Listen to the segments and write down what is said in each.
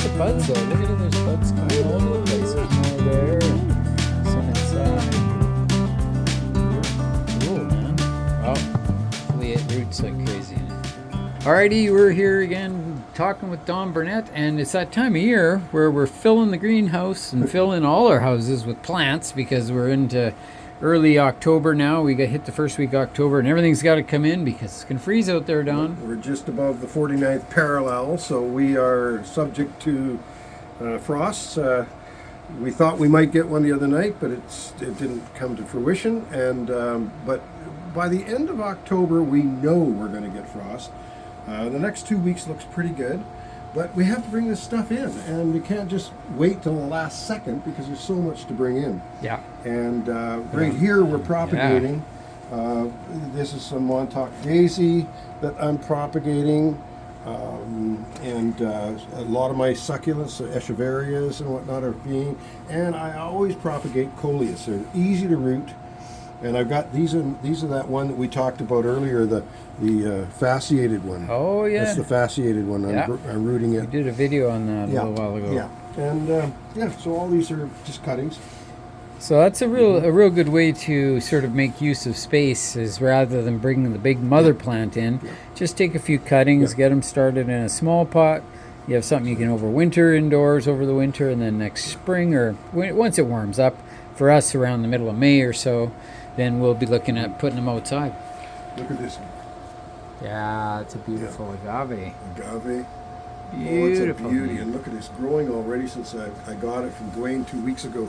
lots of buds though. Look at it, there's buds coming all over the place. There's more there and some inside. Cool, man. Wow. Hopefully it roots like crazy. Alrighty, we're here again talking with Don Burnett, and it's that time of year where we're filling the greenhouse and filling all our houses with plants because we're into early October now. We got hit the first week of October and everything's got to come in because it's going to freeze out there, Don. We're just above the 49th parallel, so we are subject to frosts. We thought we might get one the other night, but it didn't come to fruition. And but by the end of October, we know we're going to get frost. The next 2 weeks looks pretty good, but we have to bring this stuff in, and we can't just wait till the last second because there's so much to bring in. Yeah. And right here we're propagating. This is some Montauk daisy that I'm propagating, and a lot of my succulents, echeverias and whatnot, are being. And I always propagate coleus. They're easy to root. And I've got these are that one that we talked about earlier, the fasciated one. Oh yeah, that's the fasciated one. I'm rooting it. We did a video on that a little while ago. Yeah, and so all these are just cuttings. So that's a real good way to sort of make use of space, is rather than bringing the big mother plant in, just take a few cuttings, get them started in a small pot. You have something you can overwinter indoors over the winter, and then next spring or once it warms up, for us around the middle of May or so, then we'll be looking at putting them outside. Look at this. Yeah, it's a beautiful agave. Agave. Beautiful. Oh, it's a beauty. And look at this, growing already since I got it from Dwayne 3 weeks ago.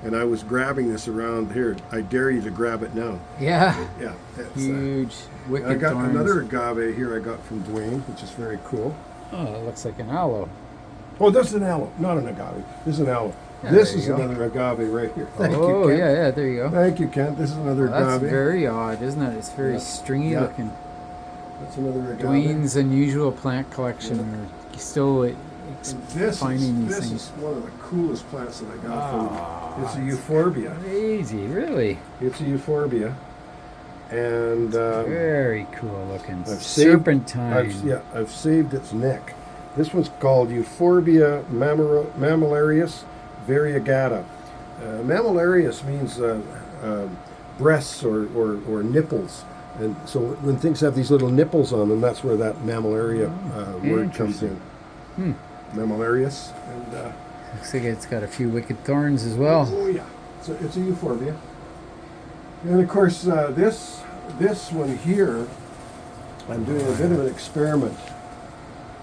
And I was grabbing this around here. I dare you to grab it now. Yeah. Yeah. Huge, wicked I got thorns. another agave here I got from Dwayne, which is very cool. Oh, it looks like an aloe. Oh, that's an aloe, not an agave. This is an aloe. Yeah, this is go. Another agave right here. Thank you, Oh, Kent. yeah, there you go. Thank you, Kent. This is another agave. That's very odd, isn't it? It's very stringy looking. That's another agave. Dwayne's unusual plant collection. We're still finding these this things. is one of the coolest plants that I got from. It's a euphorbia. Crazy, really. It's a euphorbia, and Very cool looking. I've saved, Serpentine. I've saved its neck. This one's called Euphorbia mammillarius variegata. Mammillarius means breasts or nipples, and so when things have these little nipples on them, that's where that mammillaria word comes in. Mammillarius, and looks like it's got a few wicked thorns as well. Oh yeah, so it's a euphorbia, and of course this one here, I'm doing a bit of an experiment.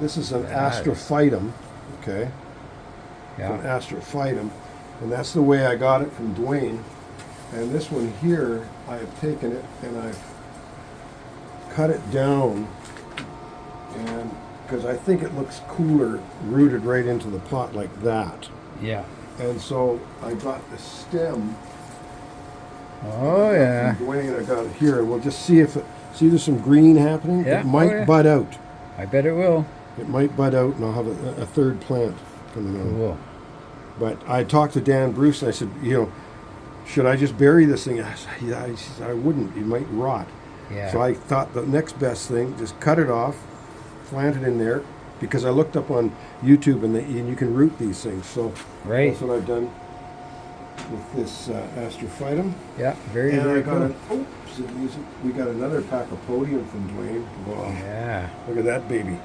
This is an astrophytum, okay? Yeah. An astrophytum, and that's the way I got it from Dwayne. And this one here, I have taken it and I've cut it down, and because I think it looks cooler rooted right into the pot like that. Yeah. And so I got the stem. Oh yeah. From Dwayne, I got it here, and we'll just see if see there's some green happening. Yeah. It might bud out. I bet it will. It might bud out, and I'll have a third plant coming on. Cool. But I talked to Dan Bruce, and I said, should I just bury this thing? I said, yeah, he said, I wouldn't. It might rot. Yeah. So I thought the next best thing, just cut it off, plant it in there, because I looked up on YouTube, and you can root these things. So that's what I've done with this astrophytum. Yeah, very And cool. We got another Pachypodium from Dwayne. Wow. Yeah. Look at that baby.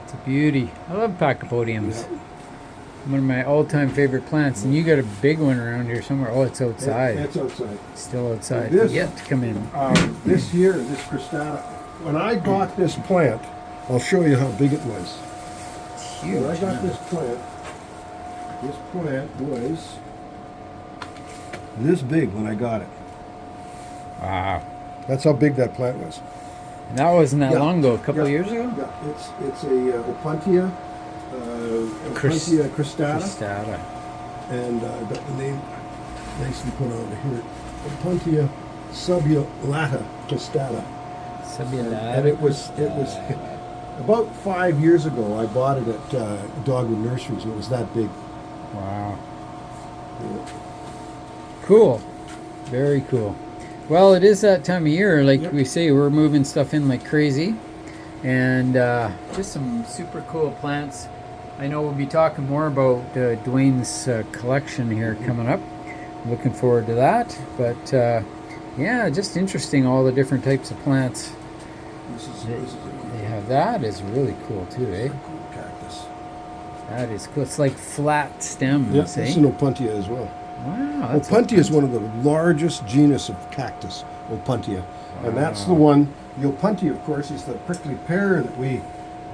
It's a beauty. I love Pachypodiums. Yeah. One of my all-time favorite plants, and you got a big one around here somewhere. Oh, it's outside. It's outside. Still outside. This, yet to come in. This year, this cristata. When I got this plant, I'll show you how big it was. It's huge. When I got this plant was this big when I got it. Wow. That's how big that plant was. And that wasn't that long ago. A couple of years ago. Yeah, it's a Opuntia. Opuntia cristata. And I've got the name nicely put on here. Opuntia subulata cristata. Subulata. And it was about 5 years ago. I bought it at Dogwood Nurseries, and it was that big. Wow. Yeah. Cool. Very cool. Well, it is that time of year. Like we say, we're moving stuff in like crazy. And just some super cool plants. I know we'll be talking more about Dwayne's collection here coming up. Looking forward to that. But yeah, just interesting, all the different types of plants. This is They have that is really cool too, eh? a cool cactus. That is cool. It's like flat stems, Yeah, eh? it's an Opuntia as well. Wow. That's Opuntia is one of the largest genus of cactus, Opuntia. And that's the one, the Opuntia, of course, is the prickly pear that we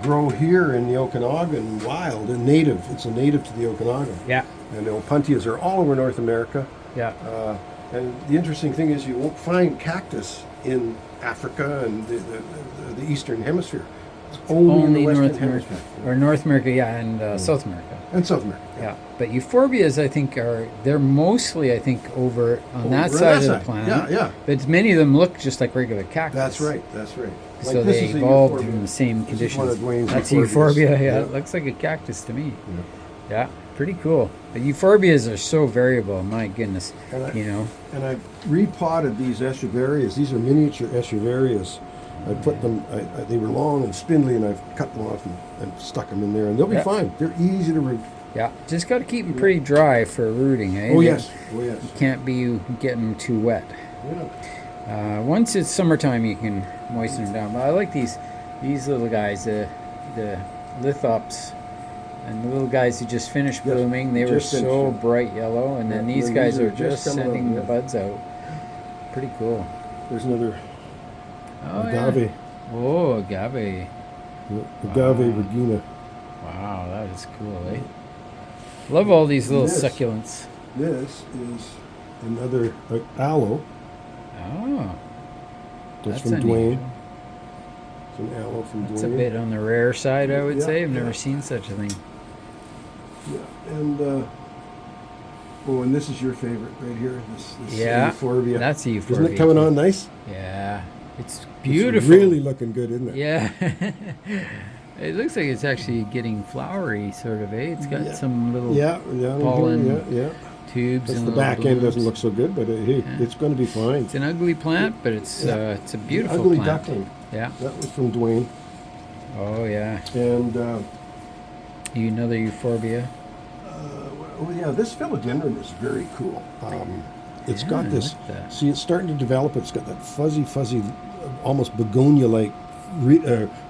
grow here in the Okanagan wild and native. It's a native to the Okanagan. Yeah. And the Opuntias are all over North America. Yeah. And the interesting thing is you won't find cactus in Africa and the Eastern Hemisphere. It's only in the Western North America. Hemisphere. Or North America, yeah, and South America. And South America. Yeah. But euphorbias, I think, they're mostly, I think, over on that side of the planet. Yeah, yeah. But many of them look just like regular cactus. That's right, that's right. So Like this they is a evolved euphorbia. in the same This is one conditions. of Dwayne's That's a euphorbias. euphorbia, yeah. Yeah. It looks like a cactus to me. Yeah. Yeah, pretty cool. But euphorbias are so variable, my goodness. And I- You know. And I repotted these escheverias. These are miniature escheverias. I put them, they were long and spindly, and I've cut them off and stuck them in there, and they'll be Yeah. fine. They're easy to root. Yeah, just got to keep them pretty dry for rooting, eh? Oh, yes. Oh, yes. Can't be getting them too wet. Yeah. Once it's summertime, you can moisten them down. But I like these little guys, the lithops, and the little guys who just finished Yes, blooming. They were just finished, so yeah. bright yellow, and then Yeah, these these guys are are just just coming sending out, the yeah. buds out. Pretty cool. There's another Oh, agave. Yeah. Oh, agave. Agave regina. Wow, that is cool, eh? Love all these little Yes. succulents. This is another aloe. Oh, That's from unusual. Dwayne. It's an aloe from That's Dwayne. a bit on the rare side, I would Yeah, say. I've never yeah. seen such a thing. Yeah. And oh, and this is your favorite right here. This Yeah, euphorbia. that's a euphorbia. Isn't it coming on nice? Yeah, it's It's beautiful. really looking good, isn't it? Yeah. It looks like it's actually getting flowery, sort of, eh? It's got Yeah. some little Yeah, pollen yeah. tubes That's and the little back end doesn't blooms. look so good, but hey, Yeah. it's going to be fine. It's an ugly plant, but it's Yeah. a beautiful Ugly plant. duckling. Yeah. That was from Dwayne. Oh yeah. And Another euphorbia. oh yeah, this philodendron is very cool. It's Yeah, got I this. like that. See, it's starting to develop. It's got that fuzzy, almost begonia-like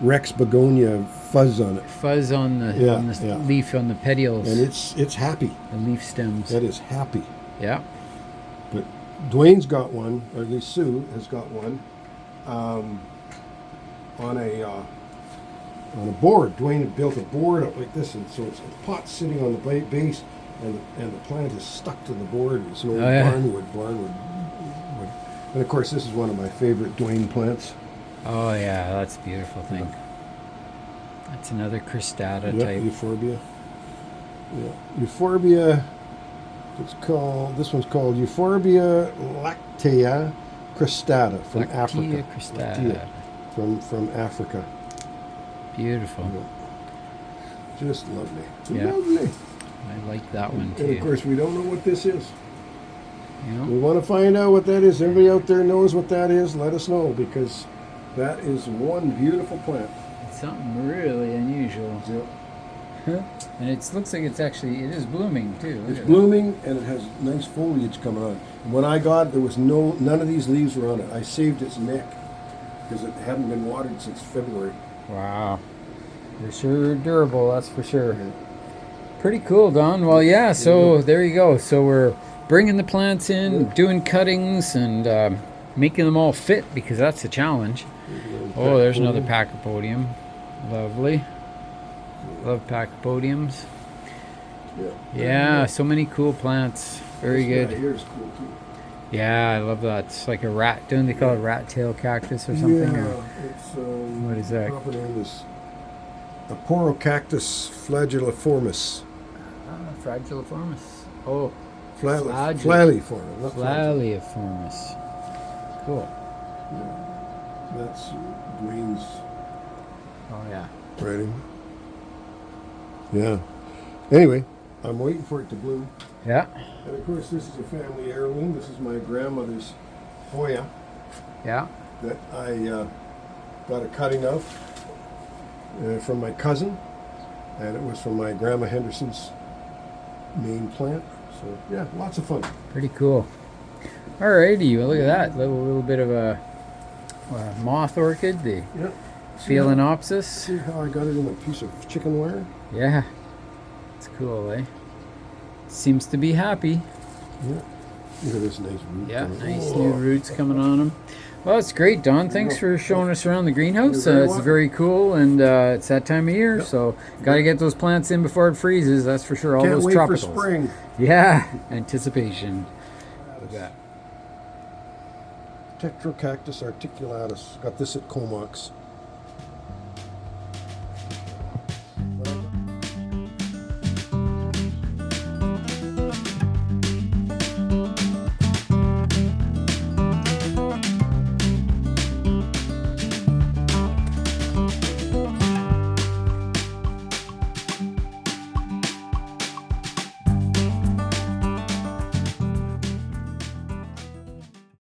Rex begonia fuzz on it, Fuzz on the Yeah, yeah. leaf, on the petioles, and it's happy. the leaf stems. That is happy. Yeah. But Dwayne's got one, or at least Sue has got one, on a board. Dwayne had built a board up like this, and so it's a pot sitting on the base, and the plant is stuck to the board. It's an old Oh, yeah. barnwood wood. And of course, this is one of my favorite Dwayne plants. Oh yeah, that's a beautiful thing. That's another cristata Yeah, type. euphorbia. Yeah, euphorbia. It's called. This one's called Euphorbia lactea cristata from Lactea Africa. cristata. Lactea from Africa. Beautiful. Just lovely. Yeah. Lovely. I like that one And of too. course, we don't know what this is. You know? We want to find out what that is. Everybody out there knows what that is. Let us know, because that is one beautiful plant. It's something really unusual. Yep. And it looks like it is blooming too. Look It's at blooming and it has nice foliage coming on. When I got it, there was none of these leaves were on it. I saved its neck because it hadn't been watered since February. that. Wow. They're sure durable, that's for sure. Pretty cool, Don. Well, yeah, so there you go. So we're bringing the plants in, doing cuttings, and making them all fit, because that's the challenge. Oh, there's another Pachypodium. Lovely. Love Pachypodiums. Yeah, so many cool plants. Very This guy good. here is cool too. Yeah, I love that. It's like a rat. Don't they call it rat tail cactus or something? Yeah, Or it's what is that? proper name is Aporocactus flagelliformis. Fragiliformis. Oh, Flalliformis. Not Flalliformis. Cool. That's Dwayne's Oh yeah. writing. Yeah. Anyway, I'm waiting for it to bloom. Yeah. And of course, this is a family heirloom. This is my grandmother's Hoya Yeah. that I got a cutting of from my cousin. and it was from my Grandma Henderson's main plant. So yeah, lots of fun. Pretty cool. Alrighty, well, look at that little bit of a moth orchid, the Yeah. Phalaenopsis. See how I got it in a piece of chicken wire? Yeah, it's cool, eh? Seems to be happy. Yeah. Look at this nice root. Yeah, coming. nice Oh. new roots coming on them. Well, it's great, Don. Thanks for showing us around the greenhouse. You're very It's welcome. very cool, and it's that time of year, Yep. so got to get those plants in before it freezes. That's for sure. All Can't those wait tropicals. for spring. Yeah, anticipation. Look at that. Tetracactus articulatus. Got this at Comox.